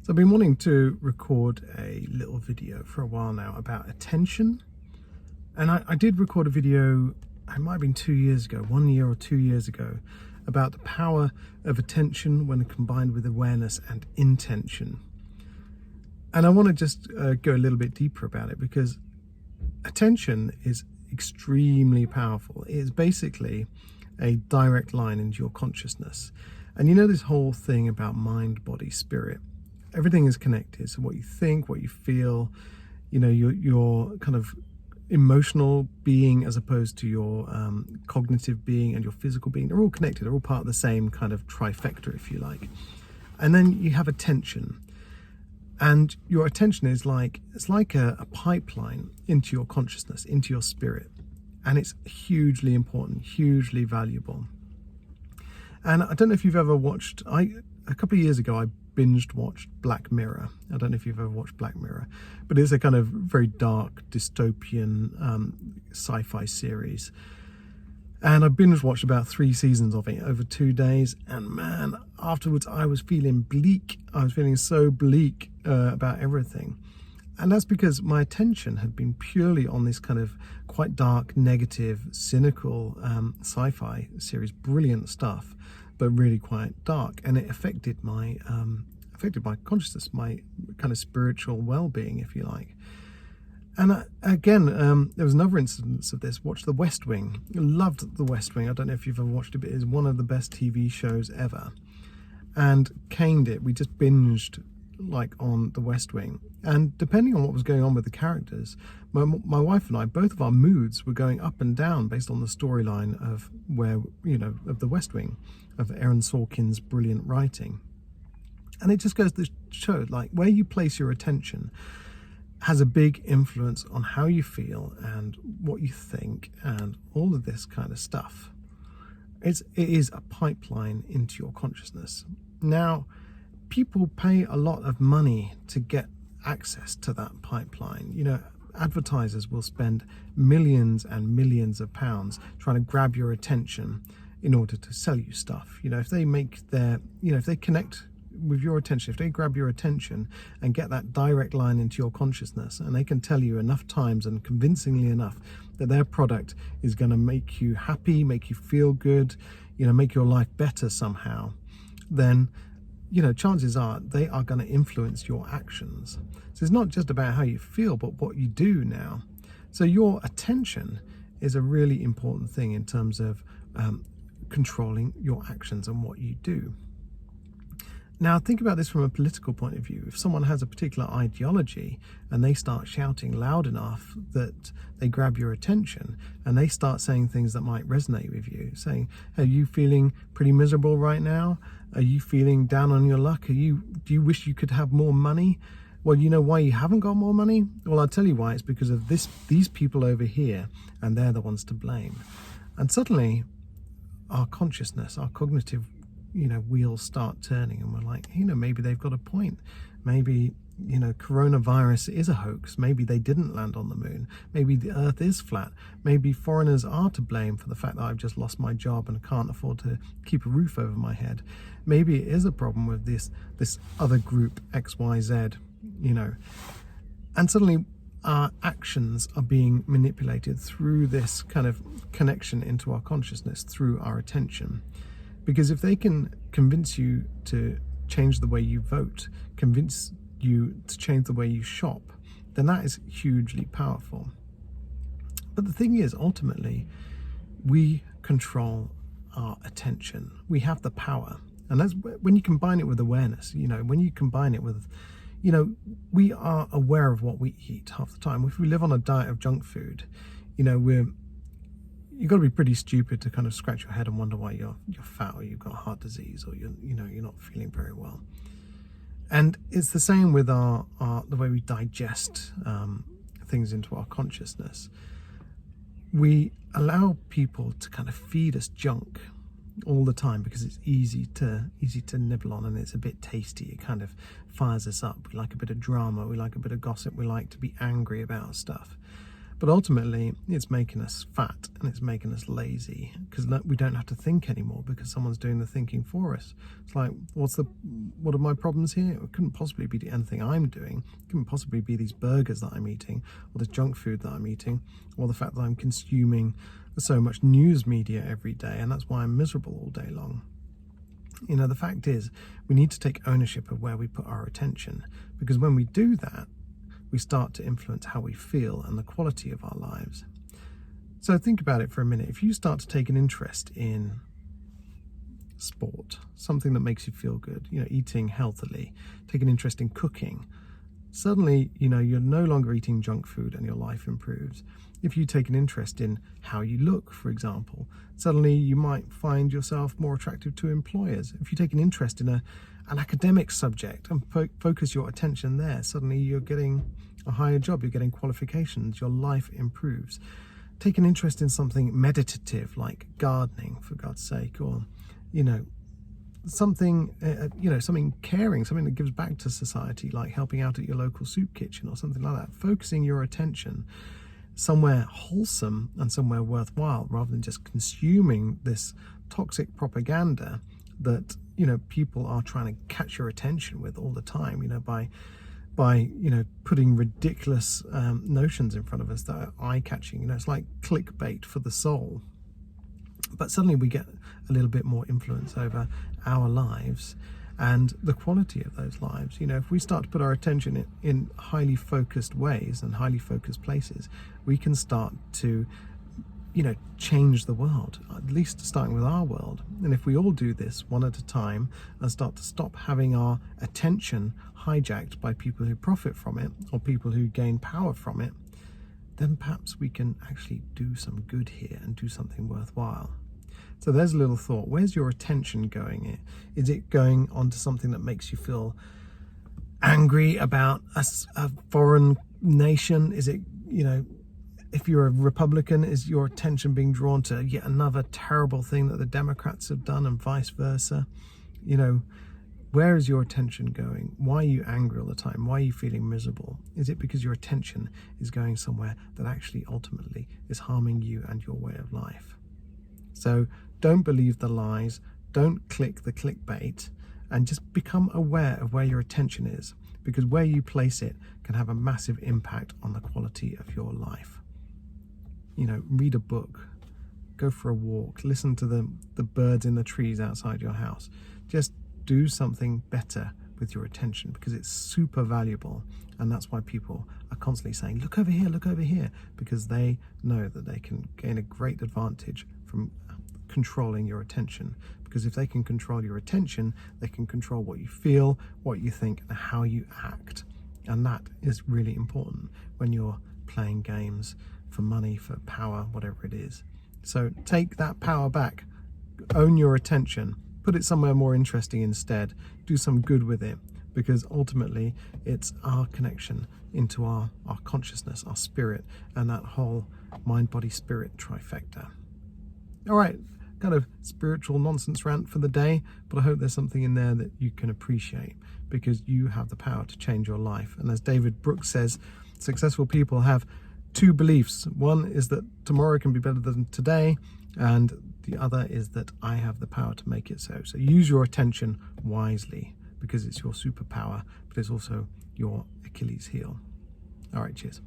So I've been wanting to record a little video for a while now about attention. And I did record a video, it might have been 2 years ago, 1 year or 2 years ago, about the power of attention when combined with awareness and intention. And I want to just go a little bit deeper about it, because attention is extremely powerful. It is basically a direct line into your consciousness. And you know this whole thing about mind, body, spirit. Everything is connected. So what you think, what you feel, you know, your kind of emotional being as opposed to your cognitive being and your physical being, they're all connected. They're all part of the same kind of trifecta, if you like. And then you have attention. And your attention is like, it's like a pipeline into your consciousness, into your spirit. And it's hugely important, hugely valuable. And I don't know if you've ever watched, a couple of years ago, I binged watched Black Mirror. I don't know if you've ever watched Black Mirror, but it's a kind of very dark dystopian sci-fi series. And I binge watched about 3 seasons of it over 2 days. And man, afterwards I was feeling bleak. I was feeling so bleak about everything. And that's because my attention had been purely on this kind of quite dark, negative, cynical sci-fi series. Brilliant stuff, but really quite dark. And it affected my consciousness, my kind of spiritual well-being, if you like. And again, there was another instance of this. Watch The West Wing. Loved The West Wing. I don't know if you've ever watched it, but it's one of the best TV shows ever. And caned it. We just binged like on The West Wing. And depending on what was going on with the characters, my wife and I, both of our moods were going up and down based on the storyline of of The West Wing, of Aaron Sorkin's brilliant writing. And it just goes to show, like, where you place your attention has a big influence on how you feel and what you think and all of this kind of stuff. It is a pipeline into your consciousness. Now, people pay a lot of money to get access to that pipeline. You know, advertisers will spend millions and millions of pounds trying to grab your attention in order to sell you stuff. You know, if they if they connect with your attention, if they grab your attention and get that direct line into your consciousness, and they can tell you enough times and convincingly enough that their product is going to make you happy, make you feel good, make your life better somehow, then chances are they are going to influence your actions. So it's not just about how you feel, but what you do now. So your attention is a really important thing in terms of controlling your actions and what you do. Now, think about this from a political point of view. If someone has a particular ideology and they start shouting loud enough that they grab your attention, and they start saying things that might resonate with you, saying, are you feeling pretty miserable right now? Are you feeling down on your luck? Do you wish you could have more money? Well, you know why you haven't got more money? Well, I'll tell you why. It's because of these people over here, and they're the ones to blame. And suddenly, our consciousness, our cognitive wheels start turning, and we're like, maybe they've got a point. Maybe, coronavirus is a hoax. Maybe they didn't land on the moon. Maybe the earth is flat. Maybe foreigners are to blame for the fact that I've just lost my job and can't afford to keep a roof over my head. Maybe it is a problem with this other group, XYZ, And suddenly our actions are being manipulated through this kind of connection into our consciousness, through our attention. Because if they can convince you to change the way you vote, convince you to change the way you shop, then that is hugely powerful. But the thing is, ultimately, we control our attention. We have the power. And that's when you combine it with awareness, when you combine it with, we are aware of what we eat half the time. If we live on a diet of junk food, you've got to be pretty stupid to kind of scratch your head and wonder why you're fat, or you've got heart disease, or you're not feeling very well. And it's the same with the way we digest things into our consciousness. We allow people to kind of feed us junk all the time because it's easy to nibble on, and it's a bit tasty. It kind of fires us up. We like a bit of drama, we like a bit of gossip, we like to be angry about stuff. But ultimately, it's making us fat and it's making us lazy because we don't have to think anymore because someone's doing the thinking for us. It's like, what are my problems here? It couldn't possibly be anything I'm doing. It couldn't possibly be these burgers that I'm eating or this junk food that I'm eating or the fact that I'm consuming so much news media every day, and that's why I'm miserable all day long. You know, the fact is, we need to take ownership of where we put our attention, because when we do that, we start to influence how we feel and the quality of our lives. So think about it for a minute. If you start to take an interest in sport, something that makes you feel good, you know, eating healthily, take an interest in cooking, suddenly, you know, you're no longer eating junk food and your life improves. If you take an interest in how you look, for example, suddenly you might find yourself more attractive to employers. If you take an interest in an academic subject and focus your attention there, suddenly you're getting a higher job, you're getting qualifications, your life improves. Take an interest in something meditative like gardening, for God's sake, or, you know, something something caring, something that gives back to society, like helping out at your local soup kitchen or something like that. Focusing your attention somewhere wholesome and somewhere worthwhile, rather than just consuming this toxic propaganda that, you know, people are trying to catch your attention with all the time, you know, by you know, putting ridiculous notions in front of us that are eye-catching. You know, it's like clickbait for the soul. But suddenly we get a little bit more influence over our lives and the quality of those lives. You know, if we start to put our attention in highly focused ways and highly focused places, we can start to, you know, change the world, at least starting with our world. And if we all do this one at a time and start to stop having our attention hijacked by people who profit from it or people who gain power from it, then perhaps we can actually do some good here and do something worthwhile. So there's a little thought. Where's your attention going? Is it going onto something that makes you feel angry about a foreign nation? Is it, you know, if you're a Republican, is your attention being drawn to yet another terrible thing that the Democrats have done, and vice versa? You know, where is your attention going? Why are you angry all the time? Why are you feeling miserable? Is it because your attention is going somewhere that actually ultimately is harming you and your way of life? So don't believe the lies, don't click the clickbait, and just become aware of where your attention is, because where you place it can have a massive impact on the quality of your life. You know, read a book, go for a walk, listen to the birds in the trees outside your house. Just do something better with your attention, because it's super valuable. And that's why people are constantly saying, look over here, because they know that they can gain a great advantage from controlling your attention. Because if they can control your attention, they can control what you feel, what you think, and how you act. And that is really important when you're playing games for money, for power, whatever it is. So take that power back, own your attention, put it somewhere more interesting instead, do some good with it, because ultimately it's our connection into our consciousness, our spirit, and that whole mind, body, spirit trifecta. All right, kind of spiritual nonsense rant for the day, but I hope there's something in there that you can appreciate, because you have the power to change your life. And as David Brooks says, successful people have two beliefs. One is that tomorrow can be better than today, and the other is that I have the power to make it so. So use your attention wisely, because it's your superpower, but it's also your Achilles heel. All right, cheers.